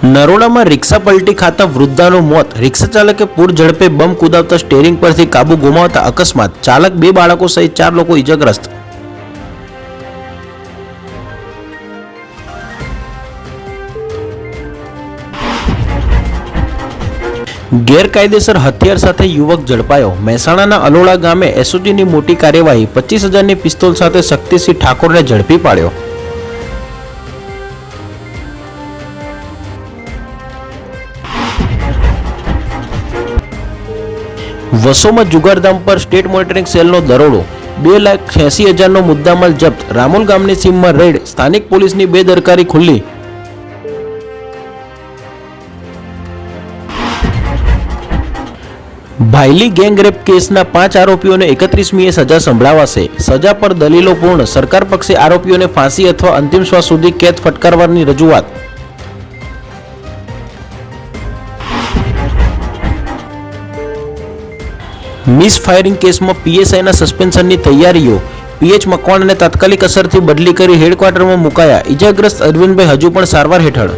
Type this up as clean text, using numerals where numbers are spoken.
નરોડામાં રિક્ષા પલટી ખાતા વૃદ્ધાનું મોત। રિક્ષા ચાલકે પૂર ઝડપે બમ કુદાવતા સ્ટીયરિંગ પરથી કાબુ ગુમાવતા અકસ્માત। ચાલક 2 બાળકો સહિત 4 લોકો ઇજાગ્રસ્ત। ગેરકાયદેસર હથિયાર સાથે યુવક ઝડપાયો। મહેસાણાના અલોડા ગામે એસઓજીની મોટી કાર્યવાહી। 25,000ની પિસ્તોલ સાથે શક્તિસિંહ ઠાકોરને ઝડપી પાડ્યો। વસોમાં જુગારધામ પર સ્ટેટ મોનિટરિંગ સેલનો દરોડો। 2,80,000નો મુદ્દામાલ જપ્ત। રામોલ ગામની સીમમાં રેડ। સ્થાનિક પોલીસની બેદરકારી ખુલ્લી। ભાયલી ગેંગરેપ કેસના 5 આરોપીઓને 31મીએ સજા સંભળાવાશે। સજા પર દલીલો પૂર્ણ। સરકાર પક્ષે આરોપીઓને ફાંસી અથવા અંતિમ શ્વાસ સુધી કેદ ફટકારવાની રજૂઆત। મિસ ફાયરિંગ કેસમાં પીએસઆઈના સસ્પેન્શનની તૈયારીઓ। પીએચ મકવાણાને તાત્કાલિક અસરથી બદલી કરી હેડક્વાર્ટરમાં મુકાયા। ઇજાગ્રસ્ત અરવિંદભાઈ હજુ પણ સારવાર હેઠળ।